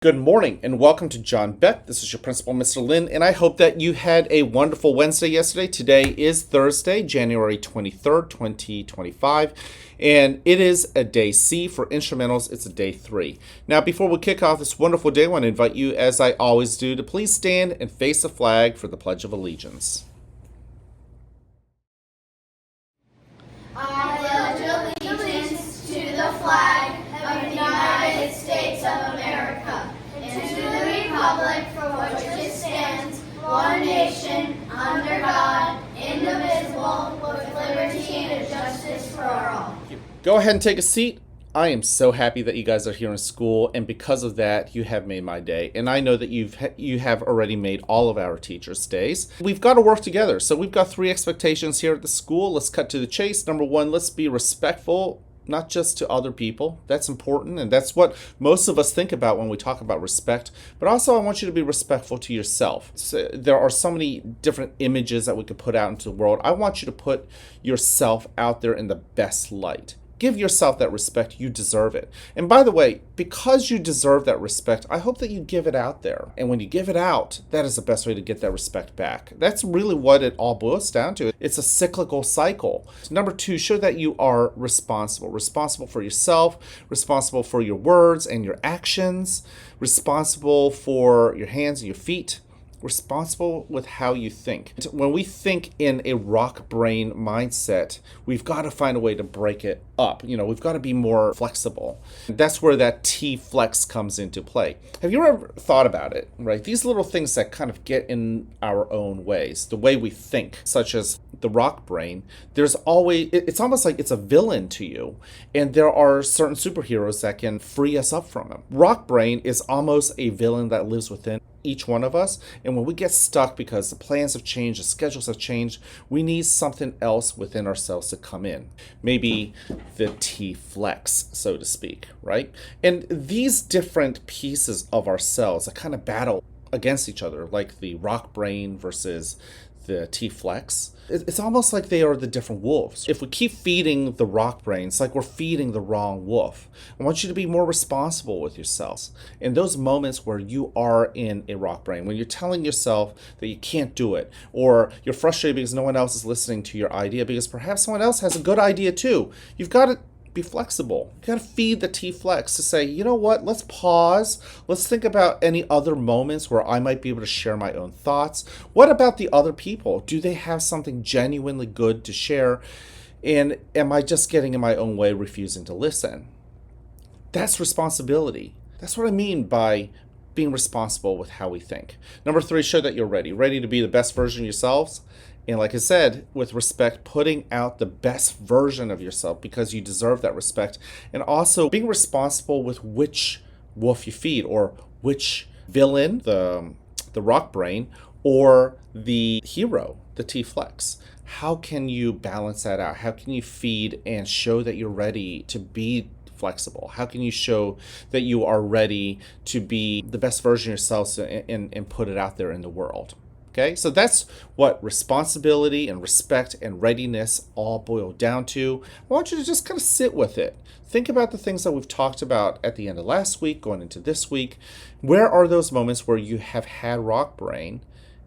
Good morning and welcome to John Beck. This is your principal, Mr. Lin, and I hope that you had a wonderful Wednesday yesterday. Today is Thursday, January 23rd, 2025, and it is a day C for instrumentals. It's a day 3. Now, before we kick off this wonderful day, I want to invite you, as I always do, to please stand and face the flag for the Pledge of Allegiance. I pledge allegiance to the flag of the United States of America and to the republic for which it stands, one nation, under God, indivisible, with liberty and justice for all. Go ahead and take a seat. I am so happy that you guys are here in school, and because of that, you have made my day. And I know that you have already made all of our teachers' days. We've got to work together. So we've got 3 expectations here at the school. Let's cut to the chase. Number 1, let's be respectful, not just to other people. That's important, and that's what most of us think about when we talk about respect. But also, I want you to be respectful to yourself. So there are so many different images that we could put out into the world. I want you to put yourself out there in the best light. Give yourself that respect. You deserve it. And by the way, because you deserve that respect, I hope that you give it out there. And when you give it out, that is the best way to get that respect back. That's really what it all boils down to. It's a cyclical cycle. Number 2, show that you are responsible. Responsible for yourself, responsible for your words and your actions, responsible for your hands and your feet, responsible with how you think. When we think in a rock brain mindset, we've got to find a way to break it up. We've got to be more flexible. That's where that T flex comes into play. Have you ever thought about it, right? These little things that kind of get in our own ways, the way we think, such as the rock brain, it's almost like it's a villain to you. And there are certain superheroes that can free us up from him. Rock brain is almost a villain that lives within each one of us, and when we get stuck because the plans have changed, the schedules have changed, we need something else within ourselves to come in. Maybe the T flex, so to speak, right? And these different pieces of ourselves that kind of battle against each other, like the rock brain versus the T flex, it's almost like they are the different wolves. If we keep feeding the rock brain, it's like we're feeding the wrong wolf. I want you to be more responsible with yourselves. In those moments where you are in a rock brain, when you're telling yourself that you can't do it, or you're frustrated because no one else is listening to your idea because perhaps someone else has a good idea too, you've got to be flexible. You got to feed the T flex to say, you know what, let's pause. Let's think about any other moments where I might be able to share my own thoughts. What about the other people? Do they have something genuinely good to share? And am I just getting in my own way, refusing to listen? That's responsibility. That's what I mean by being responsible with how we think. Number 3, show that you're ready to be the best version of yourselves. And like I said, with respect, putting out the best version of yourself because you deserve that respect. And also being responsible with which wolf you feed, or which villain, the rock brain, or the hero, the T flex. How can you balance that out? How can you feed and show that you're ready to be flexible? How can you show that you are ready to be the best version of yourself and put it out there in the world? Okay, so that's what responsibility and respect and readiness all boil down to. I want you to just kind of sit with it. Think about the things that we've talked about at the end of last week, going into this week. Where are those moments where you have had rock brain,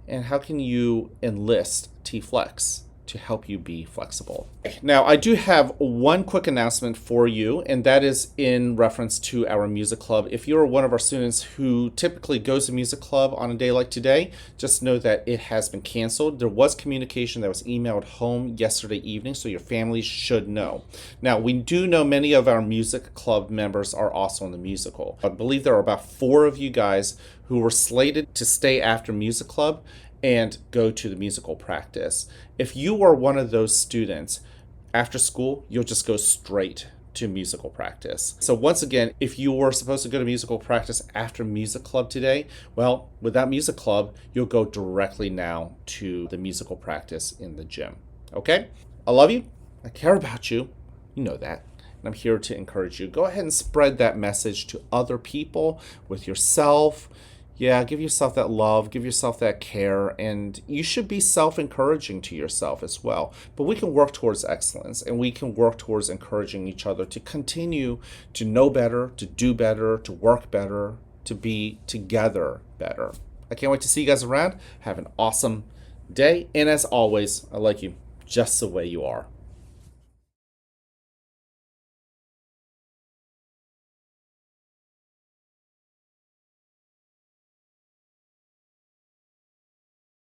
and how can you enlist T flex to help you be flexible? Now, I do have one quick announcement for you, and that is in reference to our music club. If you're one of our students who typically goes to music club on a day like today, just know that it has been canceled. There was communication that was emailed home yesterday evening, so your family should know. Now, we do know many of our music club members are also in the musical. I believe there are about 4 of you guys who were slated to stay after music club and go to the musical practice. If you are one of those students, after school, you'll just go straight to musical practice. So once again, if you were supposed to go to musical practice after music club today, well, without music club, you'll go directly now to the musical practice in the gym. Okay? I love you. I care about you. You know that. And I'm here to encourage you. Go ahead and spread that message to other people, with yourself. Yeah, give yourself that love, give yourself that care, and you should be self-encouraging to yourself as well. But we can work towards excellence, and we can work towards encouraging each other to continue to know better, to do better, to work better, to be together better. I can't wait to see you guys around. Have an awesome day. And as always, I like you just the way you are.